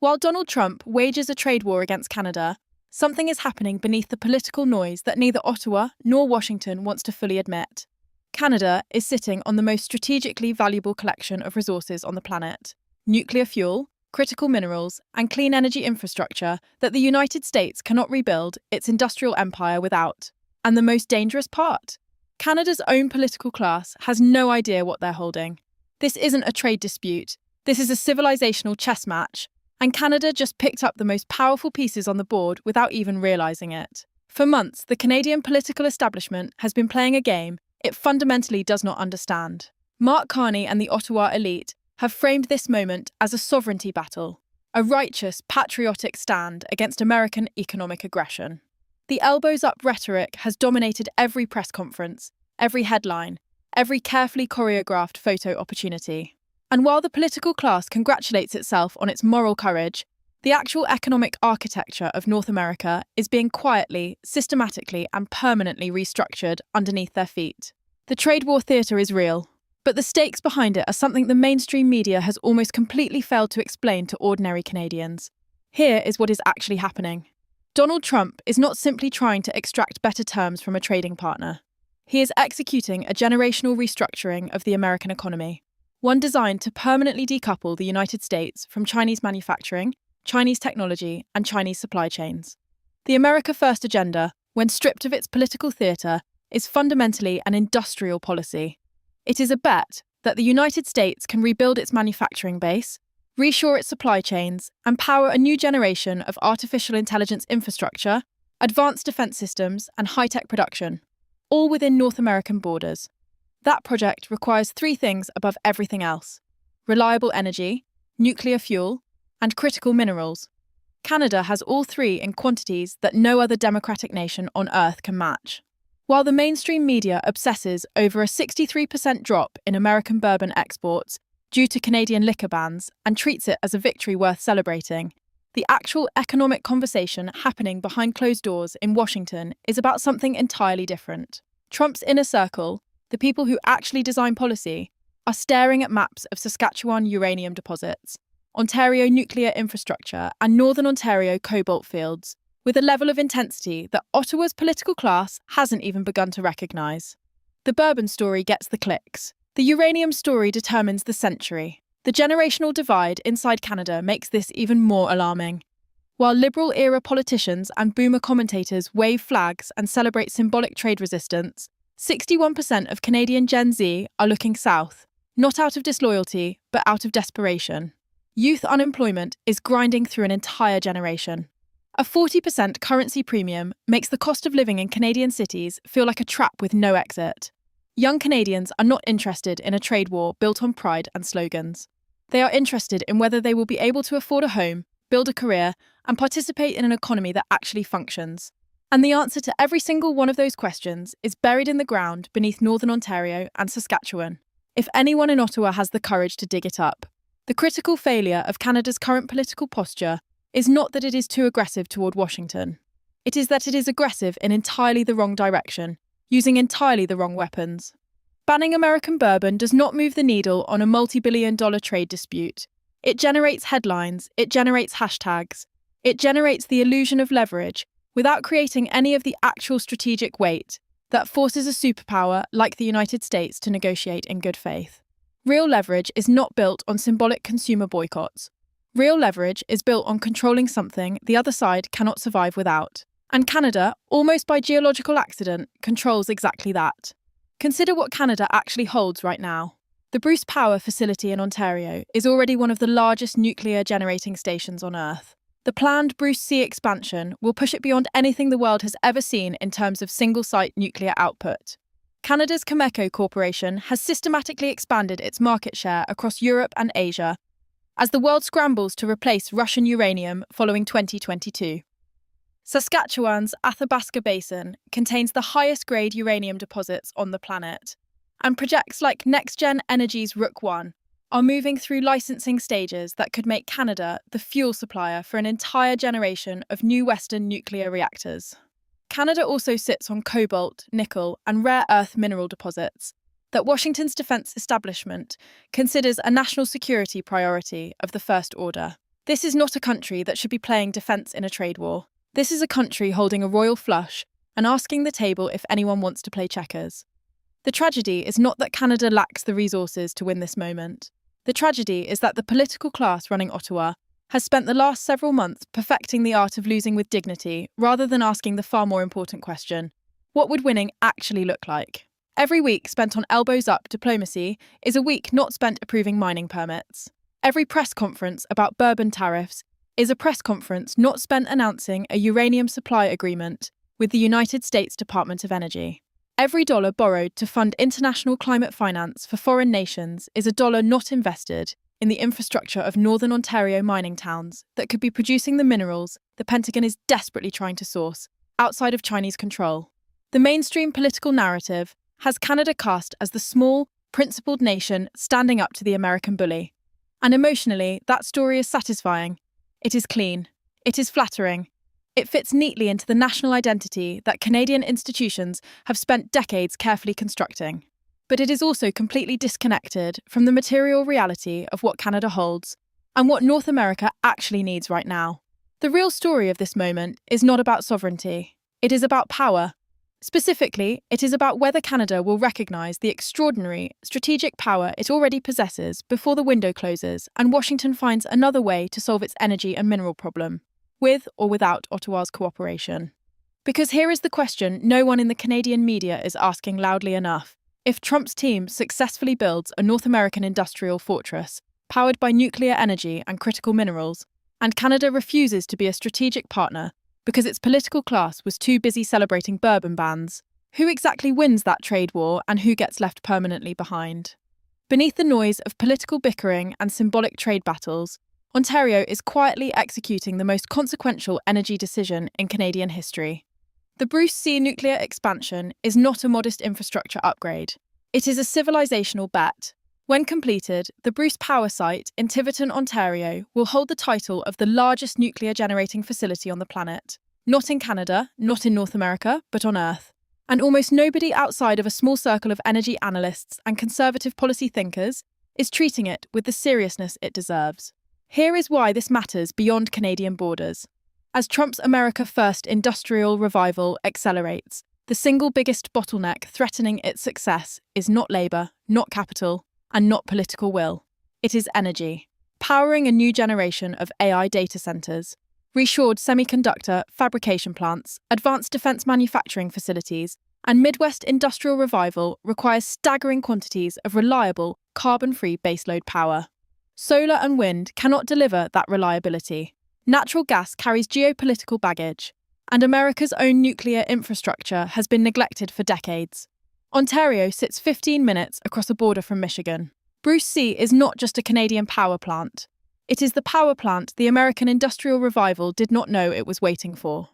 While Donald Trump wages a trade war against Canada, something is happening beneath the political noise that neither Ottawa nor Washington wants to fully admit. Canada is sitting on the most strategically valuable collection of resources on the planet: nuclear fuel, critical minerals, and clean energy infrastructure that the United States cannot rebuild its industrial empire without. And the most dangerous part? Canada's own political class has no idea what they're holding. This isn't a trade dispute. This is a civilizational chess match, and Canada just picked up the most powerful pieces on the board without even realizing it. For months, the Canadian political establishment has been playing a game it fundamentally does not understand. Mark Carney and the Ottawa elite have framed this moment as a sovereignty battle, a righteous, patriotic stand against American economic aggression. The elbows-up rhetoric has dominated every press conference, every headline, every carefully choreographed photo opportunity. And while the political class congratulates itself on its moral courage, the actual economic architecture of North America is being quietly, systematically, and permanently restructured underneath their feet. The trade war theatre is real, but the stakes behind it are something the mainstream media has almost completely failed to explain to ordinary Canadians. Here is what is actually happening. Donald Trump is not simply trying to extract better terms from a trading partner. He is executing a generational restructuring of the American economy, one designed to permanently decouple the United States from Chinese manufacturing, Chinese technology, and Chinese supply chains. The America First agenda, when stripped of its political theatre, is fundamentally an industrial policy. It is a bet that the United States can rebuild its manufacturing base, reshore its supply chains, and power a new generation of artificial intelligence infrastructure, advanced defense systems, and high-tech production, all within North American borders. That project requires three things above everything else: reliable energy, nuclear fuel, and critical minerals. Canada has all three in quantities that no other democratic nation on Earth can match. While the mainstream media obsesses over a 63% drop in American bourbon exports due to Canadian liquor bans and treats it as a victory worth celebrating, the actual economic conversation happening behind closed doors in Washington is about something entirely different. Trump's inner circle, the people who actually design policy, are staring at maps of Saskatchewan uranium deposits, Ontario nuclear infrastructure, and Northern Ontario cobalt fields, with a level of intensity that Ottawa's political class hasn't even begun to recognise. The bourbon story gets the clicks. The uranium story determines the century. The generational divide inside Canada makes this even more alarming. While Liberal-era politicians and boomer commentators wave flags and celebrate symbolic trade resistance, 61% of Canadian Gen Z are looking south, not out of disloyalty, but out of desperation. Youth unemployment is grinding through an entire generation. A 40% currency premium makes the cost of living in Canadian cities feel like a trap with no exit. Young Canadians are not interested in a trade war built on pride and slogans. They are interested in whether they will be able to afford a home, build a career, and participate in an economy that actually functions. And the answer to every single one of those questions is buried in the ground beneath Northern Ontario and Saskatchewan, if anyone in Ottawa has the courage to dig it up. The critical failure of Canada's current political posture is not that it is too aggressive toward Washington. It is that it is aggressive in entirely the wrong direction, using entirely the wrong weapons. Banning American bourbon does not move the needle on a multi-billion-dollar trade dispute. It generates headlines, it generates hashtags, it generates the illusion of leverage without creating any of the actual strategic weight that forces a superpower like the United States to negotiate in good faith. Real leverage is not built on symbolic consumer boycotts. Real leverage is built on controlling something the other side cannot survive without. And Canada, almost by geological accident, controls exactly that. Consider what Canada actually holds right now. The Bruce Power facility in Ontario is already one of the largest nuclear generating stations on Earth. The planned Bruce C expansion will push it beyond anything the world has ever seen in terms of single-site nuclear output. Canada's Cameco Corporation has systematically expanded its market share across Europe and Asia as the world scrambles to replace Russian uranium following 2022. Saskatchewan's Athabasca Basin contains the highest-grade uranium deposits on the planet, and projects like NextGen Energy's Rook I are moving through licensing stages that could make Canada the fuel supplier for an entire generation of new Western nuclear reactors. Canada also sits on cobalt, nickel, and rare earth mineral deposits that Washington's defense establishment considers a national security priority of the first order. This is not a country that should be playing defence in a trade war. This is a country holding a royal flush and asking the table if anyone wants to play checkers. The tragedy is not that Canada lacks the resources to win this moment. The tragedy is that the political class running Ottawa has spent the last several months perfecting the art of losing with dignity rather than asking the far more important question: what would winning actually look like? Every week spent on elbows-up diplomacy is a week not spent approving mining permits. Every press conference about bourbon tariffs is a press conference not spent announcing a uranium supply agreement with the United States Department of Energy. Every dollar borrowed to fund international climate finance for foreign nations is a dollar not invested in the infrastructure of Northern Ontario mining towns that could be producing the minerals the Pentagon is desperately trying to source outside of Chinese control. The mainstream political narrative has Canada cast as the small, principled nation standing up to the American bully. And emotionally, that story is satisfying. It is clean. It is flattering. It fits neatly into the national identity that Canadian institutions have spent decades carefully constructing. But it is also completely disconnected from the material reality of what Canada holds and what North America actually needs right now. The real story of this moment is not about sovereignty. It is about power. Specifically, it is about whether Canada will recognise the extraordinary strategic power it already possesses before the window closes and Washington finds another way to solve its energy and mineral problem, with or without Ottawa's cooperation. Because here is the question no one in the Canadian media is asking loudly enough. If Trump's team successfully builds a North American industrial fortress powered by nuclear energy and critical minerals, and Canada refuses to be a strategic partner because its political class was too busy celebrating bourbon bans, who exactly wins that trade war and who gets left permanently behind? Beneath the noise of political bickering and symbolic trade battles, Ontario is quietly executing the most consequential energy decision in Canadian history. The Bruce C nuclear expansion is not a modest infrastructure upgrade. It is a civilizational bet. When completed, the Bruce Power Site in Tiverton, Ontario, will hold the title of the largest nuclear generating facility on the planet. Not in Canada, not in North America, but on Earth. And almost nobody outside of a small circle of energy analysts and conservative policy thinkers is treating it with the seriousness it deserves. Here is why this matters beyond Canadian borders. As Trump's America First industrial revival accelerates, the single biggest bottleneck threatening its success is not labour, not capital, and not political will. It is energy. Powering a new generation of AI data centres, reshored semiconductor fabrication plants, advanced defence manufacturing facilities, and Midwest industrial revival requires staggering quantities of reliable, carbon-free baseload power. Solar and wind cannot deliver that reliability. Natural gas carries geopolitical baggage, and America's own nuclear infrastructure has been neglected for decades. Ontario sits 15 minutes across a border from Michigan. Bruce C is not just a Canadian power plant. It is the power plant the American industrial revival did not know it was waiting for.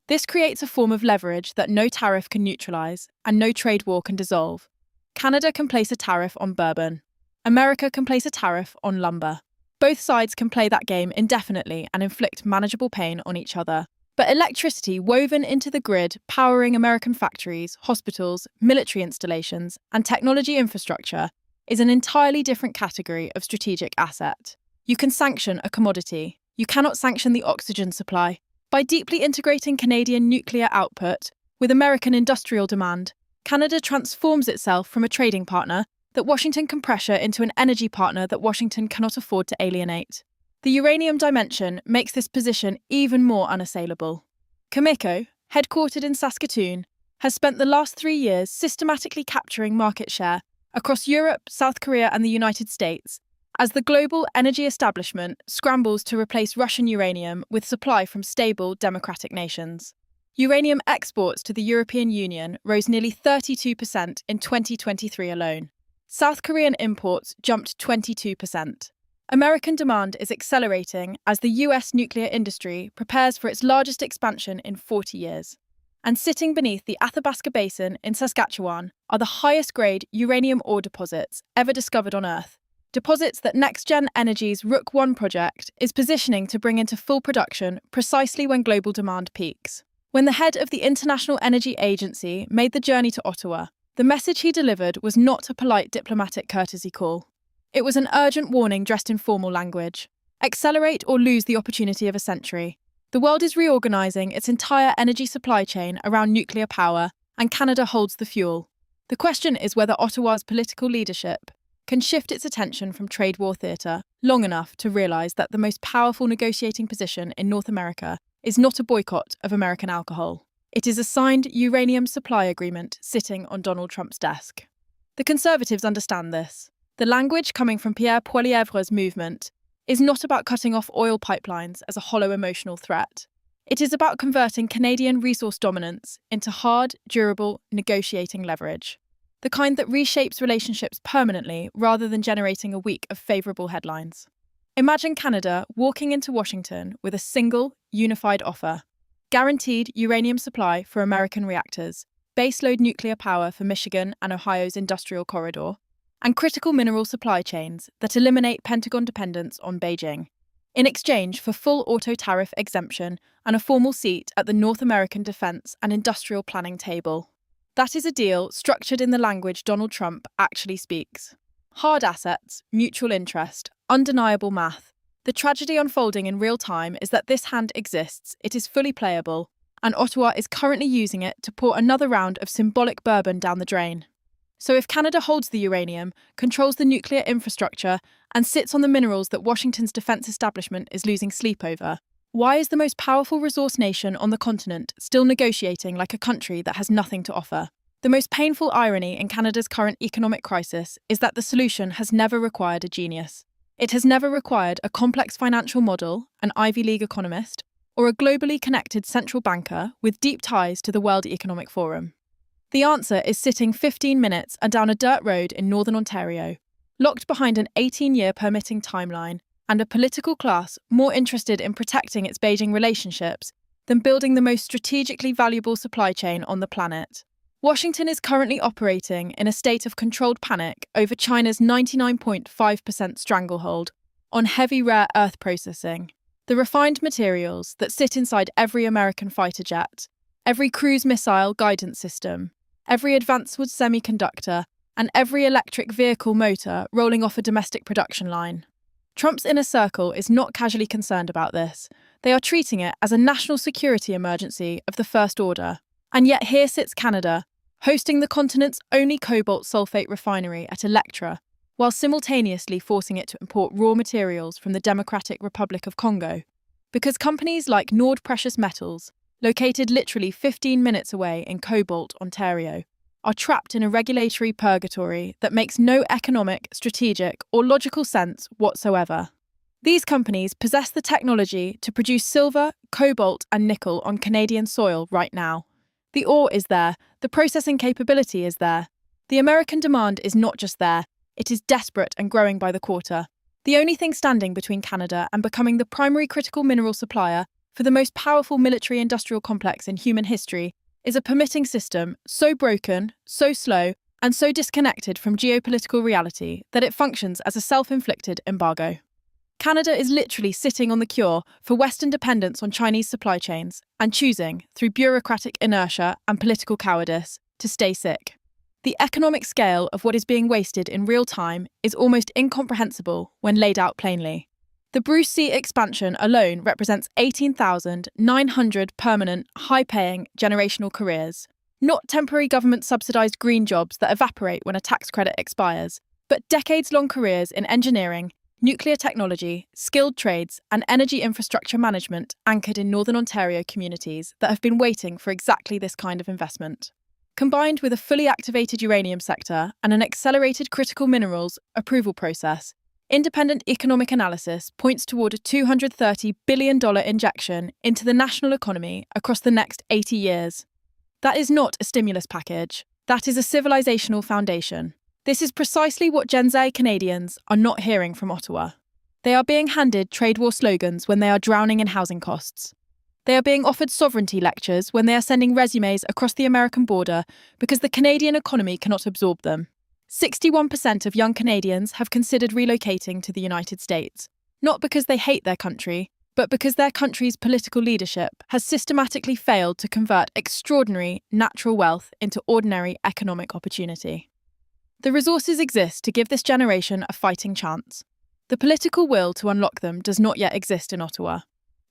This creates a form of leverage that no tariff can neutralise and no trade war can dissolve. Canada can place a tariff on bourbon. America can place a tariff on lumber. Both sides can play that game indefinitely and inflict manageable pain on each other. But electricity woven into the grid, powering American factories, hospitals, military installations, and technology infrastructure is an entirely different category of strategic asset. You can sanction a commodity. You cannot sanction the oxygen supply. By deeply integrating Canadian nuclear output with American industrial demand, Canada transforms itself from a trading partner that Washington can pressure into an energy partner that Washington cannot afford to alienate. The uranium dimension makes this position even more unassailable. Cameco, headquartered in Saskatoon, has spent the last 3 years systematically capturing market share across Europe, South Korea, and the United States, as the global energy establishment scrambles to replace Russian uranium with supply from stable, democratic nations. Uranium exports to the European Union rose nearly 32% in 2023 alone. South Korean imports jumped 22%. American demand is accelerating as the US nuclear industry prepares for its largest expansion in 40 years. And sitting beneath the Athabasca Basin in Saskatchewan are the highest-grade uranium ore deposits ever discovered on Earth, deposits that NextGen Energy's Rook I project is positioning to bring into full production precisely when global demand peaks. When the head of the International Energy Agency made the journey to Ottawa, the message he delivered was not a polite diplomatic courtesy call. It was an urgent warning dressed in formal language. Accelerate or lose the opportunity of a century. The world is reorganizing its entire energy supply chain around nuclear power, and Canada holds the fuel. The question is whether Ottawa's political leadership can shift its attention from trade war theatre long enough to realise that the most powerful negotiating position in North America is not a boycott of American alcohol. It is a signed uranium supply agreement sitting on Donald Trump's desk. The Conservatives understand this. The language coming from Pierre Poilievre's movement is not about cutting off oil pipelines as a hollow emotional threat. It is about converting Canadian resource dominance into hard, durable, negotiating leverage. The kind that reshapes relationships permanently rather than generating a week of favourable headlines. Imagine Canada walking into Washington with a single, unified offer. Guaranteed uranium supply for American reactors, baseload nuclear power for Michigan and Ohio's industrial corridor, and critical mineral supply chains that eliminate Pentagon dependence on Beijing, in exchange for full auto tariff exemption and a formal seat at the North American defense and industrial planning table. That is a deal structured in the language Donald Trump actually speaks. Hard assets, mutual interest, undeniable math. The tragedy unfolding in real time is that this hand exists, it is fully playable, and Ottawa is currently using it to pour another round of symbolic bourbon down the drain. So if Canada holds the uranium, controls the nuclear infrastructure, and sits on the minerals that Washington's defence establishment is losing sleep over, why is the most powerful resource nation on the continent still negotiating like a country that has nothing to offer? The most painful irony in Canada's current economic crisis is that the solution has never required a genius. It has never required a complex financial model, an Ivy League economist, or a globally connected central banker with deep ties to the World Economic Forum. The answer is sitting 15 minutes and down a dirt road in northern Ontario, locked behind an 18-year permitting timeline and a political class more interested in protecting its Beijing relationships than building the most strategically valuable supply chain on the planet. Washington is currently operating in a state of controlled panic over China's 99.5% stranglehold on heavy rare earth processing, the refined materials that sit inside every American fighter jet, every cruise missile guidance system, every advanced wood semiconductor, and every electric vehicle motor rolling off a domestic production line. Trump's inner circle is not casually concerned about this. They are treating it as a national security emergency of the first order. And yet here sits Canada, hosting the continent's only cobalt sulfate refinery at Electra, while simultaneously forcing it to import raw materials from the Democratic Republic of Congo. Because companies like Nord Precious Metals, located literally 15 minutes away in Cobalt, Ontario, are trapped in a regulatory purgatory that makes no economic, strategic, or logical sense whatsoever. These companies possess the technology to produce silver, cobalt, and nickel on Canadian soil right now. The ore is there, the processing capability is there. The American demand is not just there, it is desperate and growing by the quarter. The only thing standing between Canada and becoming the primary critical mineral supplier for the most powerful military-industrial complex in human history is a permitting system so broken, so slow, and so disconnected from geopolitical reality that it functions as a self-inflicted embargo. Canada is literally sitting on the cure for Western dependence on Chinese supply chains and choosing, through bureaucratic inertia and political cowardice, to stay sick. The economic scale of what is being wasted in real time is almost incomprehensible when laid out plainly. The Bruce C expansion alone represents 18,900 permanent, high-paying, generational careers, not temporary government-subsidised green jobs that evaporate when a tax credit expires, but decades-long careers in engineering, nuclear technology, skilled trades, and energy infrastructure management anchored in Northern Ontario communities that have been waiting for exactly this kind of investment. Combined with a fully activated uranium sector and an accelerated critical minerals approval process, independent economic analysis points toward a $230 billion injection into the national economy across the next 80 years. That is not a stimulus package. That is a civilizational foundation. This is precisely what Gen Z Canadians are not hearing from Ottawa. They are being handed trade war slogans when they are drowning in housing costs. They are being offered sovereignty lectures when they are sending resumes across the American border because the Canadian economy cannot absorb them. 61% of young Canadians have considered relocating to the United States, not because they hate their country, but because their country's political leadership has systematically failed to convert extraordinary natural wealth into ordinary economic opportunity. The resources exist to give this generation a fighting chance. The political will to unlock them does not yet exist in Ottawa.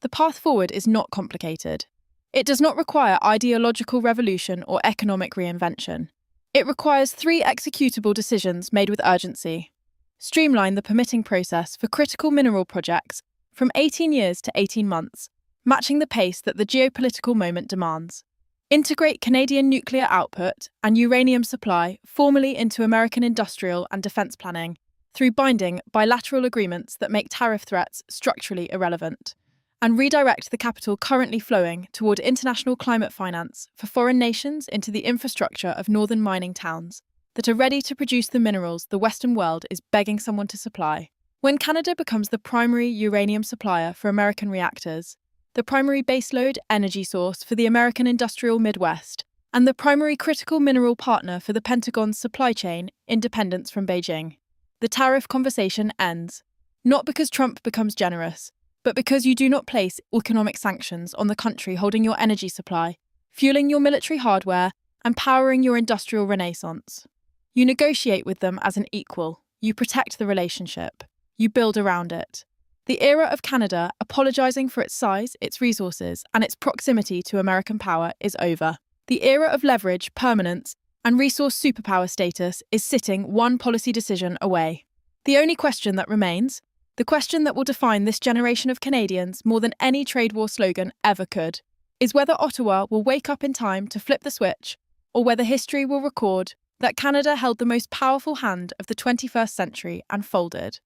The path forward is not complicated. It does not require ideological revolution or economic reinvention. It requires 3 executable decisions made with urgency. Streamline the permitting process for critical mineral projects from 18 years to 18 months, matching the pace that the geopolitical moment demands. Integrate Canadian nuclear output and uranium supply formally into American industrial and defence planning through binding bilateral agreements that make tariff threats structurally irrelevant. And redirect the capital currently flowing toward international climate finance for foreign nations into the infrastructure of northern mining towns that are ready to produce the minerals the Western world is begging someone to supply. When Canada becomes the primary uranium supplier for American reactors, the primary baseload energy source for the American industrial Midwest, and the primary critical mineral partner for the Pentagon's supply chain independence from Beijing, the tariff conversation ends, not because Trump becomes generous, but because you do not place economic sanctions on the country holding your energy supply, fueling your military hardware, and powering your industrial renaissance. You negotiate with them as an equal. You protect the relationship. You build around it. The era of Canada apologising for its size, its resources, and its proximity to American power is over. The era of leverage, permanence, and resource superpower status is sitting one policy decision away. The only question that remains, the question that will define this generation of Canadians more than any trade war slogan ever could, is whether Ottawa will wake up in time to flip the switch, or whether history will record that Canada held the most powerful hand of the 21st century and folded.